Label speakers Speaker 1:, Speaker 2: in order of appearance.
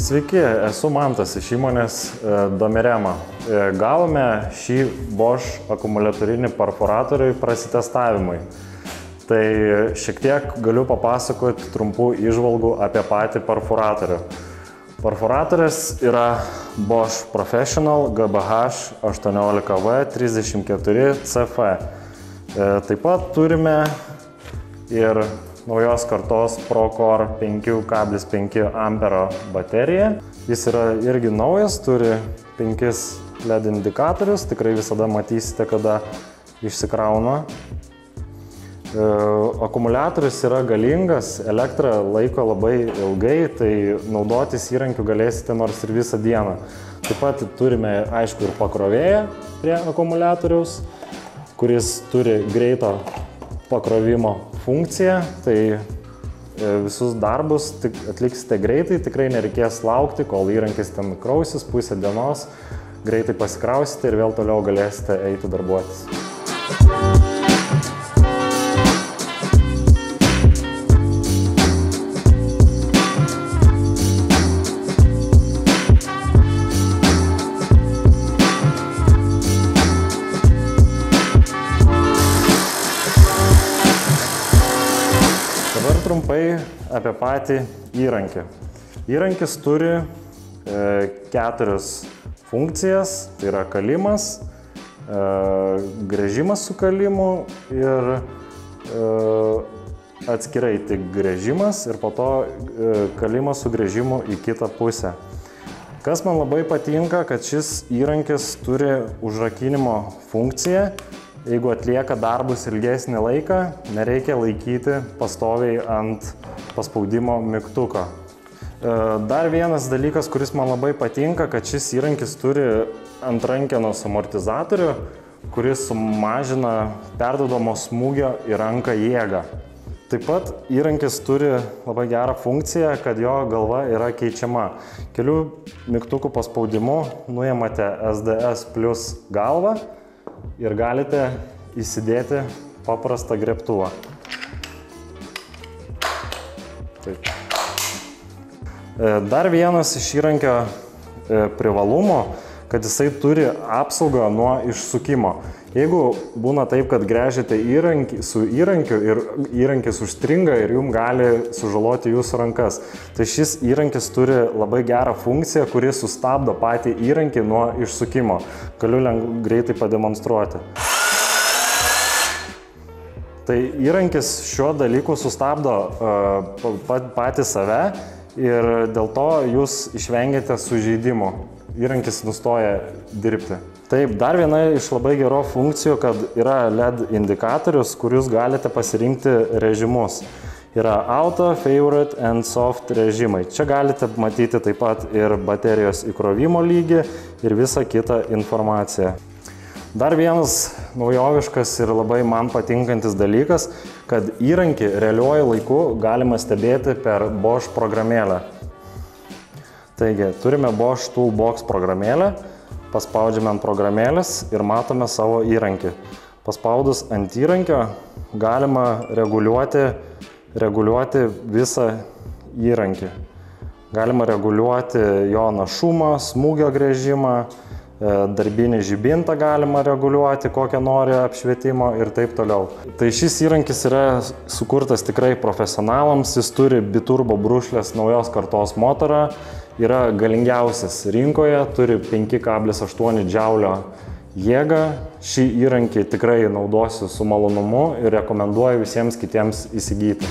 Speaker 1: Sveiki, esu Mantas iš įmonės Domerema. Gavome šį Bosch akumuliatorinį perforatorių prasitestavimui. Tai šiek tiek galiu papasakoti trumpų įžvalgų apie patį perforatorių. Perforatorius yra Bosch Professional GBH 18V 34 CF. Taip pat turime ir naujos kartos ProCore 5,5 ampero bateriją. Jis yra irgi naujas, turi 5 LED indikatorius, tikrai visada matysite, kada išsikrauna. Akumuliatorius yra galingas, elektrą laiko labai ilgai, tai naudotis įrankiu galėsite nors ir visą dieną. Taip pat turime, aišku, ir pakrovėją prie akumuliatoriaus, kuris turi greito pakrovimo funkciją, tai visus darbus atliksite greitai, tikrai nereikės laukti, kol įrankis ten krausis, pusę dienos, greitai pasikrausite ir vėl toliau galėsite eiti darbuotis. Dabar trumpai apie patį įrankį. Įrankis turi 4 funkcijas, tai yra kalimas, gręžimas su kalimu ir atskirai tik gręžimas ir po to kalimas su gręžimu į kitą pusę. Kas man labai patinka, kad šis įrankis turi užrakinimo funkciją. Jeigu atlieka darbus ilgesnį laiką, nereikia laikyti pastoviai ant paspaudimo mygtuko. Dar vienas dalykas, kuris man labai patinka, kad šis įrankis turi antrankenos amortizatorių, kuris sumažina perduodamo smūgio į ranką jėgą. Taip pat įrankis turi labai gerą funkciją, kad jo galva yra keičiama. Kelių mygtukų paspaudimu nuimate SDS plus galvą ir galite įsidėti paprastą grėbtuvą. Taip. Dar vienas iš įrankio privalumo, kad jisai turi apsaugą nuo išsukimo. Jeigu būna taip, kad gręžiate su įrankiu ir įrankis užstringa ir jums gali sužaloti jūsų rankas, tai šis įrankis turi labai gerą funkciją, kuri sustabdo patį įrankį nuo išsukimo. Galiu greitai pademonstruoti. Tai įrankis šiuo dalyku sustabdo patį save ir dėl to jūs išvengiate sužeidimų. Įrankis nustoja dirbti. Taip, dar viena iš labai gerų funkcijų, kad yra LED indikatorius, kurius galite pasirinkti režimus. Yra Auto, Favorite and Soft režimai. Čia galite matyti taip pat ir baterijos įkrovimo lygį ir visą kitą informaciją. Dar vienas naujoviškas ir labai man patinkantis dalykas, kad įrankį realiuoju laiku galima stebėti per Bosch programėlę. Taigi, turime Bosch Toolbox programėlę, paspaudžiame ant programėlės ir matome savo įrankį. Paspaudus ant įrankio galima reguliuoti visą įrankį. Galima reguliuoti jo našumą, smūgio gręžimą, darbinį žibintą galima reguliuoti, kokią nori apšvietimo ir taip toliau. Tai šis įrankis yra sukurtas tikrai profesionalams, jis turi biturbo brūšlės naujos kartos motorą, yra galingiausias rinkoje, turi 5,8 džiaulio jėgą. Šį įrankį tikrai naudosiu su malonumu ir rekomenduoju visiems kitiems įsigyti.